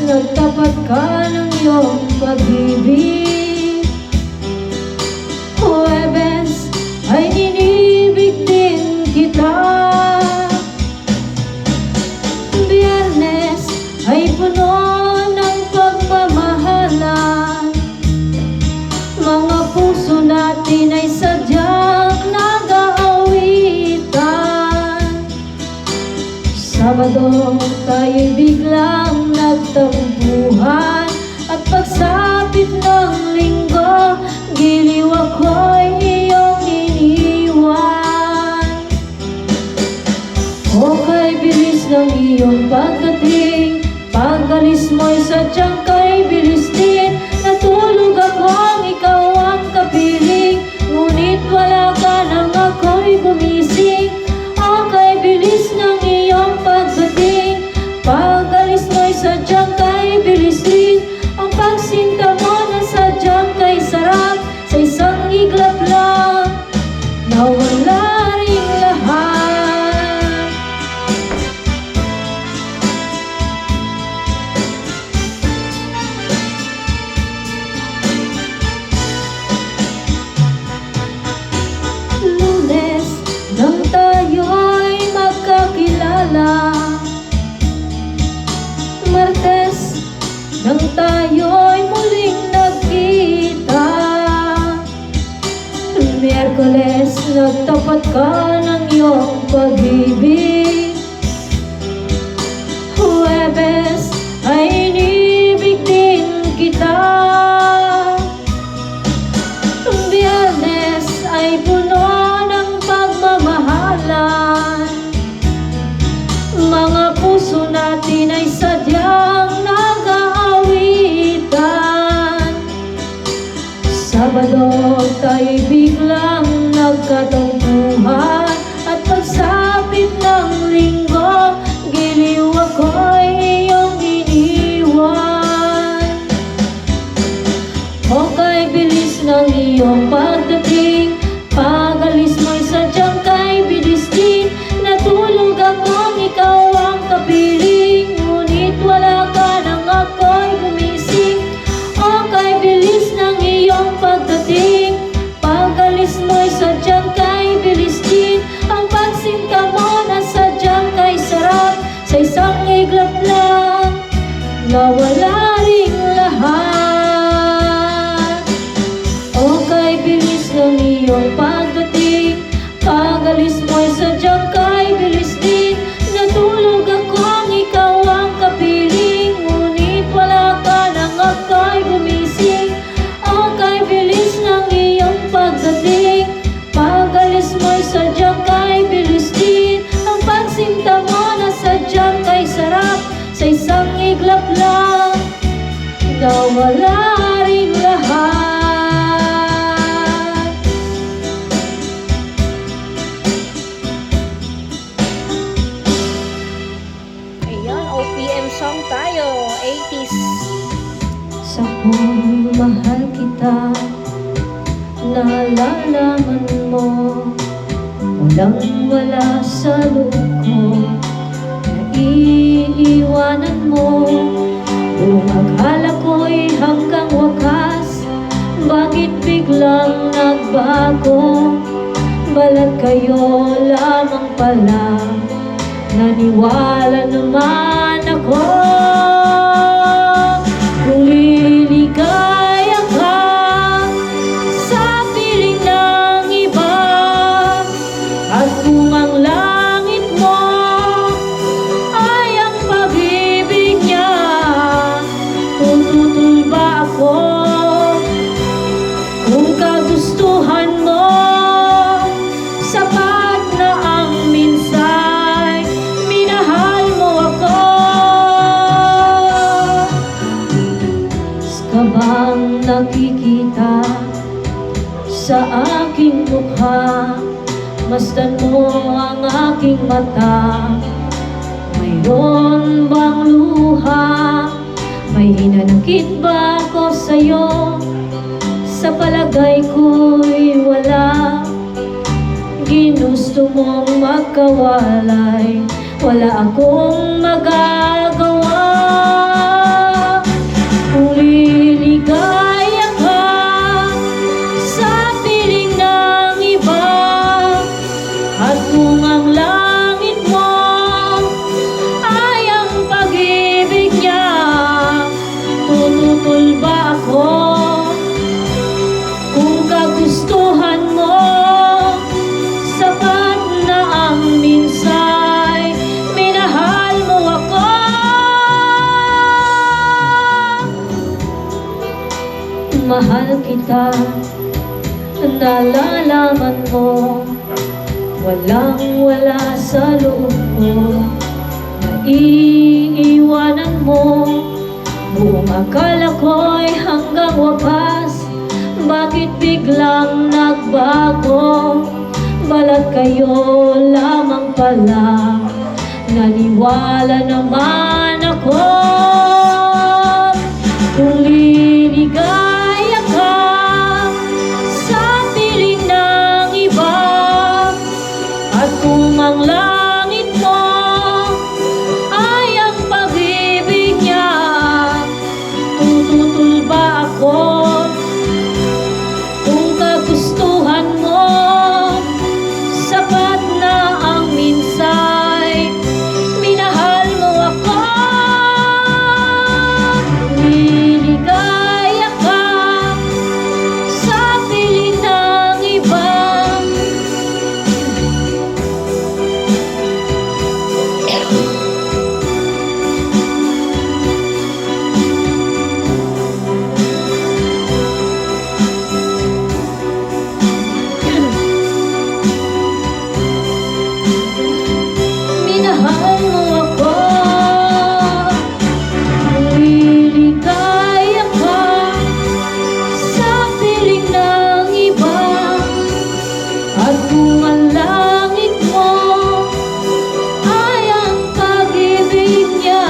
nagtapat ka ng iyong pag-ibig. Huwebes ay inibig din kita. Biyernes ay puno ng pagmamahalan. Mga puso natin ay sadyang nag-aawitan. Sabado tayo'y biglang nagtampuhan, at pagsapit ng linggo, giliw ako'y iyong iniwan. O kay bilis ng iyong pagdating, pag-alis mo'y sadyang kay bilis din. Natulog akong ikaw ang kapiling, ngunit wala ka nang ako'y gumising. O kay bilis ng iyong pagdating, pag-alis mo'y sadyang kay bilis din. Ang pagsinta mo na sadyang kay sarap, sa isang iglap lang nawala ring lahat. Lunes nang tayo'y magkakilala, Martes nang tayo'y muling nagkita, Miyerkules nagtapat ka ng iyong pag-ibig. Huwebes ay inibig din kita. Biyernes ay puno ng pagmamahalan. Mga puso natin ay sadyang nag-aawitan. Sabado tayo'y biglang nagkatampuhan, at pagsapit ng linggo, giliw ako'y iyong iniwan. O kay bilis ng iyong pagdating, pag-alis mo'y sadyang kay bilis din. Natulog akong ikaw ang kapiling, ngunit wala ka nang ako'y gumising. O kay bilis ng iyong pagdating, pag-alis mo'y sadyang kay bilis din. Ang pagsinta mo na sadyang kay sarap, sa isang iglap lang nawala ring lahat. O kay bilis ng iyong pagdating, pag-alis mo'y sadyang kay bilis din. Natulog akong ikaw ang kapiling, ngunit wala ka nang ako'y gumising. O kay bilis ng iyong pagdating, pag-alis mo'y sadyang kay bilis din. Ang pagsinta mo na sadyang kay sarap, sa isang iglap lang nawala ring lahat. Ayan, OPM song tayo, 80s. Sa kung mahal kita, nalalaman mo, walang-wala sa loob ko, naiiwanan mo. Buong akala ko'y hanggang wakas, bakit biglang nagbago? Balat kayo lamang pala, naniwala naman ako. Kung liligaya ka sa piling ng iba, at kung ang langit mo ay ang pag-ibig niya, tututol ba ako? Kung kagustuhan mo, sapat na ang minsay minahal mo ako. Ka bang nakikita sa aking mukha? Masdan mo ang aking mata. Mayroon bang luha? May hinanakit ba ako sa'yo? Sa palagay ko'y wala. Ginusto mong magkawalay, wala akong magagawa. mahal kita. Nalalaman mo, walang wala sa loob ko. Naiiwanan mo, buong akala ko'y hanggang wakas. Bakit biglang nagbago? Balat kayo lamang pala. Naniwala naman ako. Kung liligaya ka sa piling ng iba, at kung ang langit mo ay ang pag-ibig niya, tututol ba ako? Kung kagustuhan mo, sapat na ang minsay minahal mo ako. Liligaya ka sa piling ng iba, minahal mo ako. Liligaya ka sa piling ng iba, at kung ang langit mo ay ang pag-ibig niya,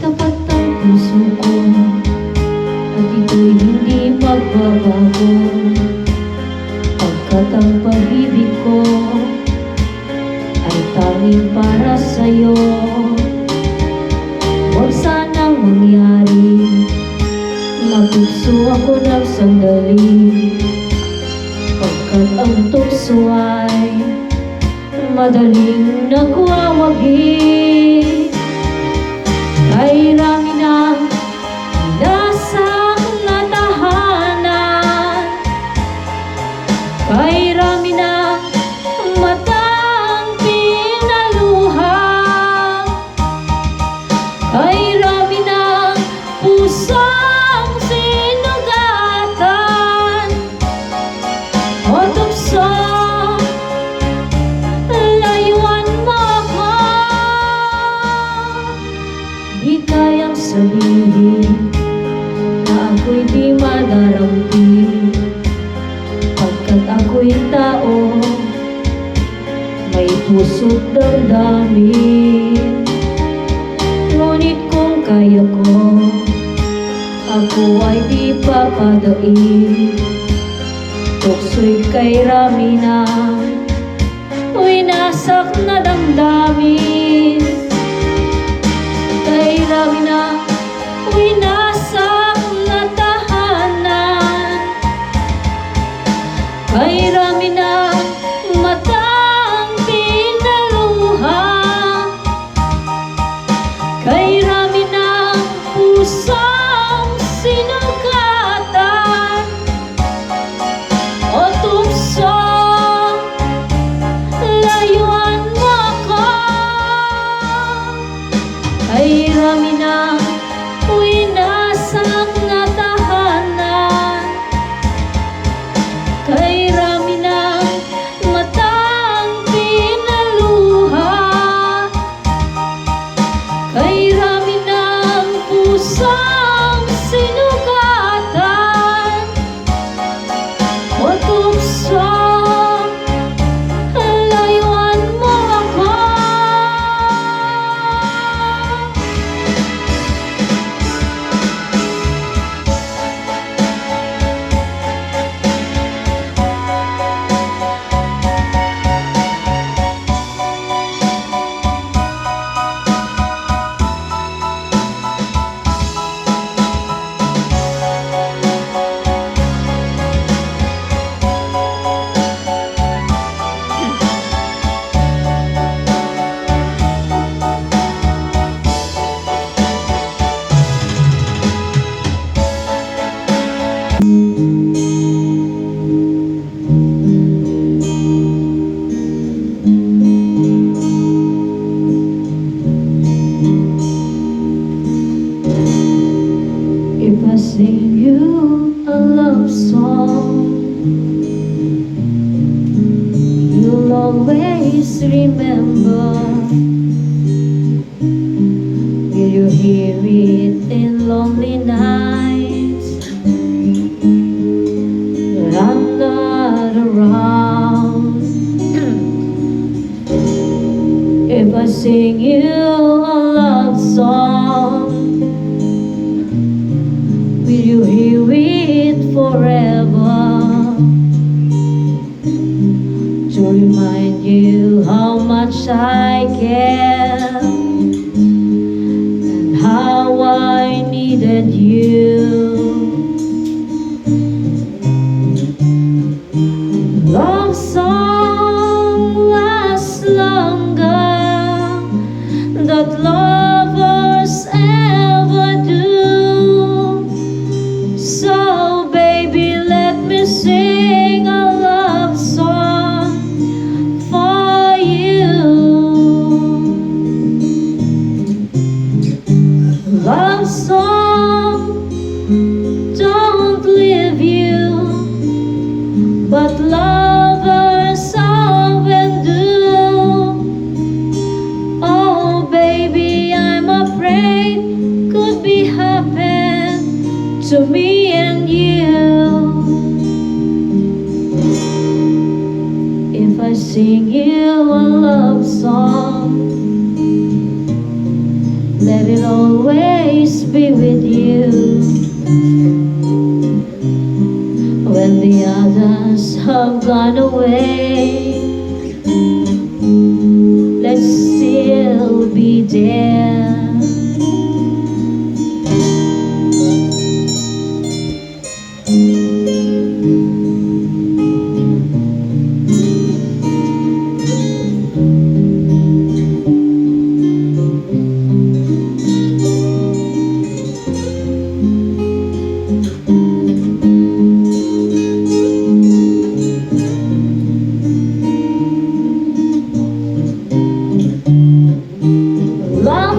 tapat ang puso ko, at ito'y hindi magbabago. Pagkat ang pag-ibig ko ay tanging para sa'yo. Huwag sanang mangyari, magtukso ako ng sandali. Pagkat ang tukso ay madaling nagwawagi. Ay rami ng nasang natahanan, ay rami ng matang pinaluha, ay rami ng pusang sinugatan. O tukso, layuan mo ako. Di kayang sabihin na ako'y di madarampi, pagkat ako'y tao, may puso't damdamin. Ngunit kung kaya ko, ako ay di papadain. Tukso'y kay rami na winasak na damdamin, kay rami na winasak na tahanan, kay rami na matang pinaluha, kay rami na pusang sinugatan. O tukso, layuan mo ako. always remember. Will you hear it in lonely nights when I'm not around? If I sing you a love song, will you hear it forever? To remind you how much I care and how I needed you. Love song lasts longer that lovers ever do. So baby, let me sing a love song for you. Love song, don't leave you, but lovers often do. Oh baby, I'm afraid could be happen to me and you. If I sing you a love song, let it always be with you. When the others have gone away, let's still be there. Love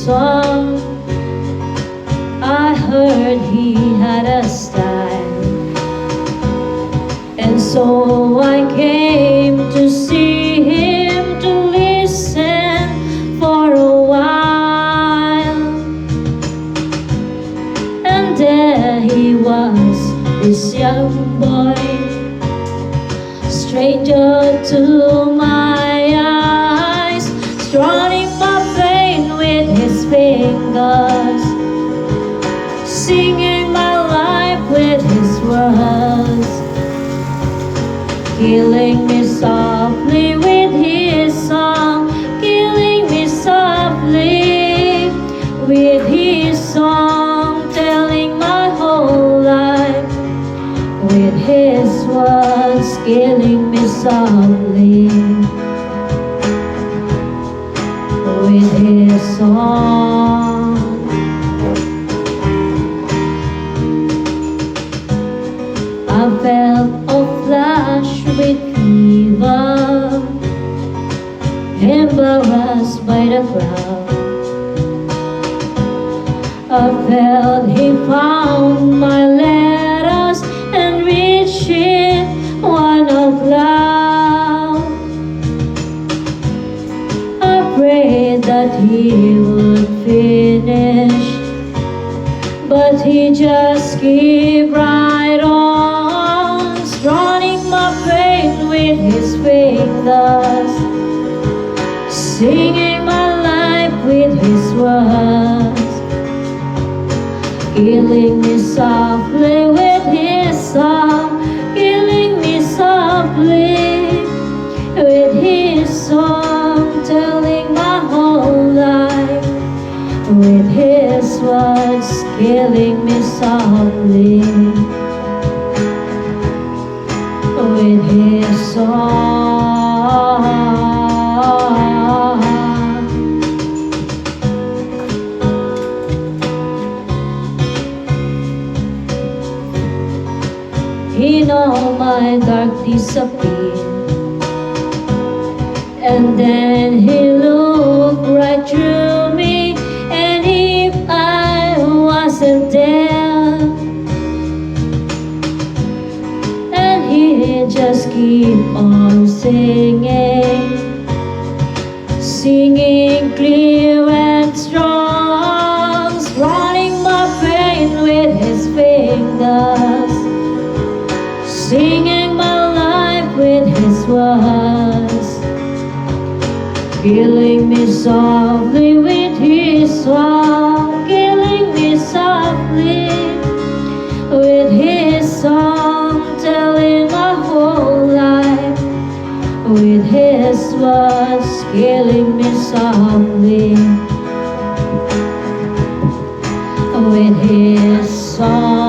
song. I heard he had a style, and so I came to see him, to listen for a while. And there he was, this young boy, stranger to my eyes, strumming my pain with his fingers, singing my life with his words, killing me softly with his song, killing me softly with his song, telling my whole life with his words, killing me softly with his song. I felt a flash with fever, embarrassed by the crowd. I felt he found my letters and reached it one out loud. I prayed that he would finish, but he just kept right on, strumming my pain with his fingers, singing my life with his words, killing me softly with his song, killing me softly with his song, telling my whole life with his words, killing me softly with his song. He know my dark disappeared, and then he looked right through me, and if I wasn't there, and he just keep on singing, singing clear and strong, strumming my pain with his fingers, singing my life with his words, killing me softly with his song, killing me softly with his song, telling my whole life with his words, killing me softly with his song.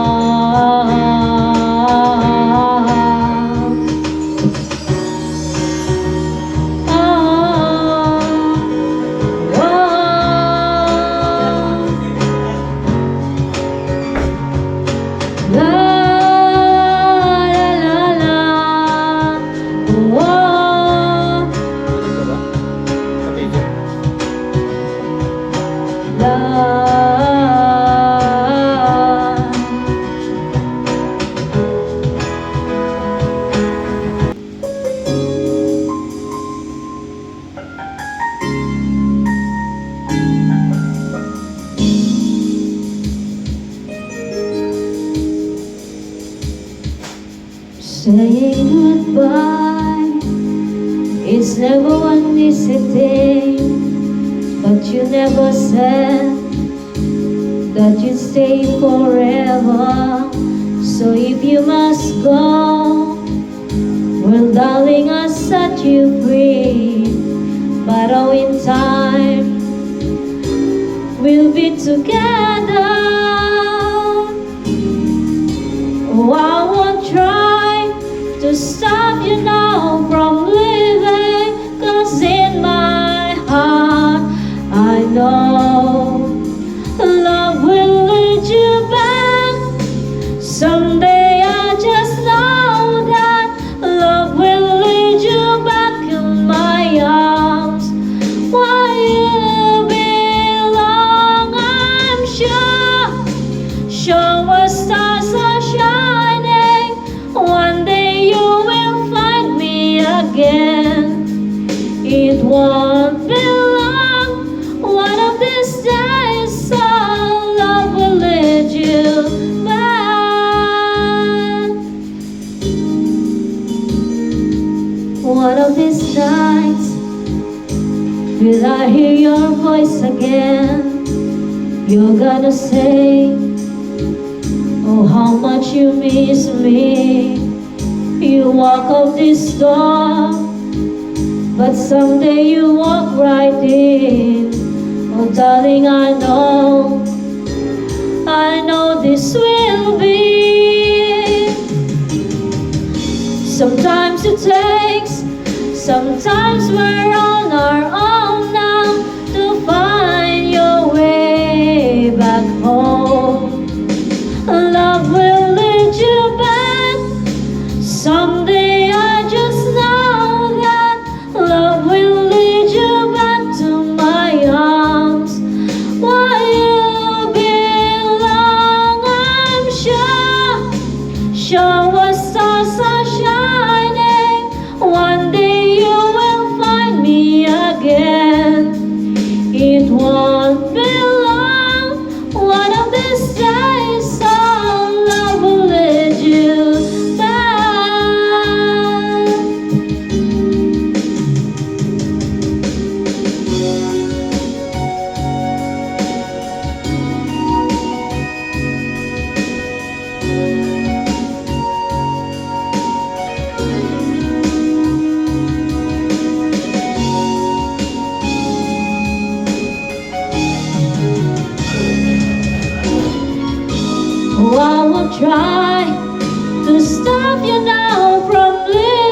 Saying goodbye, it's never an easy thing, but you never said that you'd stay forever. So if you must go, well darling, I'll set you free. But oh, in time, we'll be together. Oh, I won't try to stop you now from living, 'cause in my heart I know love will lead you back. Someday I just know that love will lead you back in my arms, while you belong. your voice again, you're gonna say, oh, how much you miss me. You walk out this door, but someday you walk right in. Oh, darling, I know this will be. Sometimes it takes, sometimes we're on our own now to find your way back home. Love will lead you back. Someday I just know that love will lead you back to my arms. While you belong, I'm sure our stars are shining. One day you will find me again. It won't be long. One of these days, our love will lead you back. Oh, I will try to stop you now from living.